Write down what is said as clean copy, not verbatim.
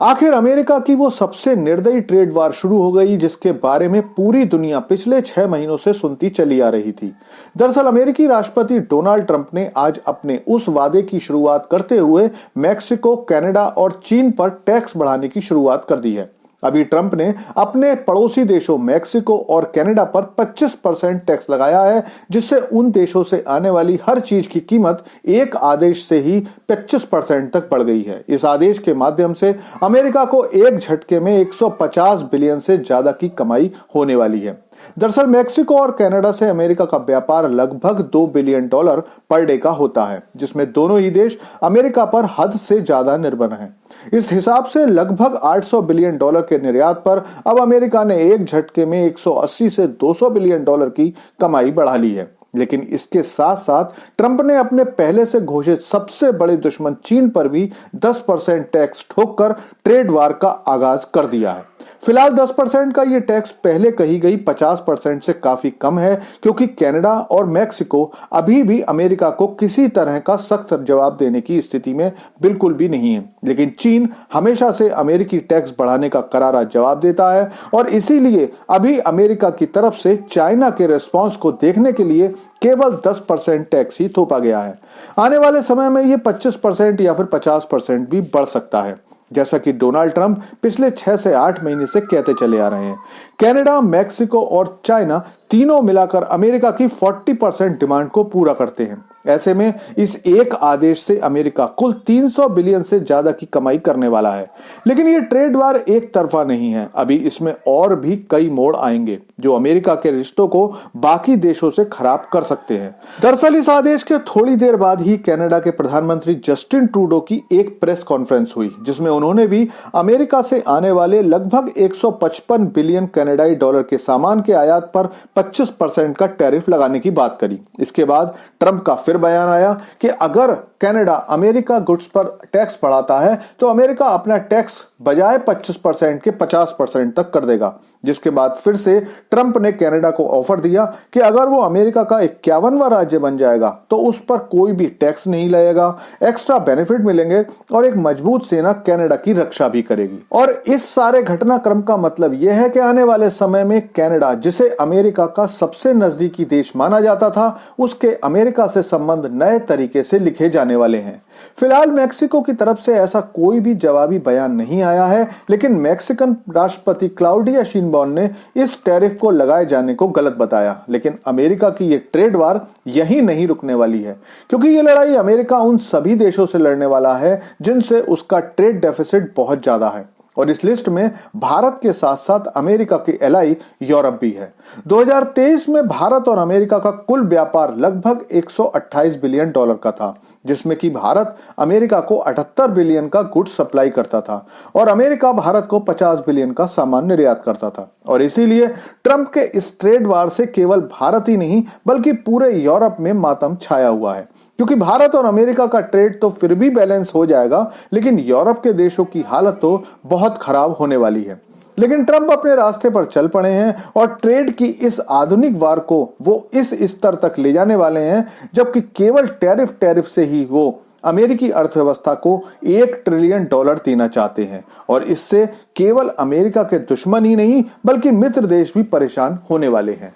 आखिर अमेरिका की वो सबसे निर्दयी ट्रेड वार शुरू हो गई जिसके बारे में पूरी दुनिया पिछले 6 महीनों से सुनती चली आ रही थी। दरअसल अमेरिकी राष्ट्रपति डोनाल्ड ट्रंप ने आज अपने उस वादे की शुरुआत करते हुए मैक्सिको, कनाडा और चीन पर टैक्स बढ़ाने की शुरुआत कर दी है। अभी ट्रंप ने अपने पड़ोसी देशों मैक्सिको और कनाडा पर 25% टैक्स लगाया है, जिससे उन देशों से आने वाली हर चीज की कीमत एक आदेश से ही 25% तक बढ़ गई है। इस आदेश के माध्यम से अमेरिका को एक झटके में 150 बिलियन से ज्यादा की कमाई होने वाली है। दरअसल मैक्सिको और कनाडा से अमेरिका का व्यापार लगभग $2 बिलियन पर डे का होता है, जिसमें दोनों ही देश अमेरिका पर हद से ज्यादा निर्भर हैं। इस हिसाब से लगभग $800 बिलियन के निर्यात पर अब अमेरिका ने एक झटके में 180 से $200 बिलियन की कमाई बढ़ा ली है। लेकिन इसके साथ साथ ट्रंप ने अपने पहले से घोषित सबसे बड़े दुश्मन चीन पर भी 10% टैक्स ठोककर ट्रेड वार का आगाज कर दिया है। फिलहाल 10% का ये टैक्स पहले कही गई 50% से काफी कम है, क्योंकि कनाडा और मैक्सिको अभी भी अमेरिका को किसी तरह का सख्त जवाब देने की स्थिति में बिल्कुल भी नहीं है। लेकिन चीन हमेशा से अमेरिकी टैक्स बढ़ाने का करारा जवाब देता है और इसीलिए अभी अमेरिका की तरफ से चाइना के रिस्पॉन्स को देखने के लिए केवल 10% टैक्स ही थोपा गया है। आने वाले समय में ये 25% या फिर 50% भी बढ़ सकता है, जैसा कि डोनाल्ड ट्रंप पिछले 6 से 8 महीने से कहते चले आ रहे हैं। कनाडा, मैक्सिको और चाइना तीनों मिलाकर अमेरिका की 40% डिमांड को पूरा करते हैं। ऐसे में इस एक आदेश से अमेरिका कुल 300 बिलियन से ज्यादा की कमाई करने वाला है। लेकिन ये ट्रेड वार एक तरफा नहीं है, अभी इसमें और भी कई मोड़ आएंगे जो अमेरिका के रिश्तों को बाकी देशों से खराब कर सकते हैं। दरअसल इस आदेश के थोड़ी देर बाद ही कनाडा के प्रधानमंत्री जस्टिन ट्रूडो की एक प्रेस कॉन्फ्रेंस हुई, जिसमें उन्होंने भी अमेरिका से आने वाले लगभग 155 बिलियन कनाडाई डॉलर के सामान के आयात पर 25% का टैरिफ लगाने की बात करी। इसके बाद ट्रंप का फिर बयान आया कि अगर कनाडा अमेरिका गुड्स पर टैक्स बढ़ाता है तो अमेरिका अपना टैक्स बजाय 25% के 50% तक कर देगा। जिसके बाद फिर से ट्रंप ने कनाडा को ऑफर दिया कि अगर वो अमेरिका का 51वां राज्य बन जाएगा तो उस पर कोई भी टैक्स नहीं लगेगा, एक्स्ट्रा बेनिफिट मिलेंगे और एक मजबूत सेना कनाडा की रक्षा भी करेगी। और इस सारे घटनाक्रम का मतलब यह है कि आने वाले समय में कनाडा, जिसे अमेरिका का सबसे नजदीकी देश माना जाता था, उसके अमेरिका से संबंध नए तरीके से लिखे जाने वाले हैं। फिलहाल मैक्सिको की तरफ से ऐसा कोई भी जवाबी बयान नहीं आया है, लेकिन मैक्सिकन राष्ट्रपति क्लाउडिया शिनबॉर्न ने इस टैरिफ को लगाए जाने को गलत बताया। लेकिन अमेरिका की ये ट्रेड वार यहीं नहीं रुकने वाली है, क्योंकि ये लड़ाई अमेरिका उन सभी देशों से लड़ने वाला है जिनसे उसका ट्रेड डेफिसिट बहुत ज्यादा है। और इस लिस्ट में भारत के साथ साथ अमेरिका के एलाई यूरोप भी है। 2023 में भारत और अमेरिका का कुल व्यापार लगभग 128 बिलियन डॉलर का था, जिसमें कि भारत अमेरिका को 78 बिलियन का गुड्स सप्लाई करता था और अमेरिका भारत को 50 बिलियन का सामान निर्यात करता था। और इसीलिए ट्रंप के इस ट्रेड वार से केवल भारत ही नहीं बल्कि पूरे यूरोप में मातम छाया हुआ है, क्योंकि भारत और अमेरिका का ट्रेड तो फिर भी बैलेंस हो जाएगा, लेकिन यूरोप के देशों की हालत तो बहुत खराब होने वाली है। लेकिन ट्रंप अपने रास्ते पर चल पड़े हैं और ट्रेड की इस आधुनिक वार को वो इस स्तर तक ले जाने वाले हैं जबकि केवल टैरिफ से ही वो अमेरिकी अर्थव्यवस्था को $1 ट्रिलियन देना चाहते हैं। और इससे केवल अमेरिका के दुश्मन ही नहीं बल्कि मित्र देश भी परेशान होने वाले हैं।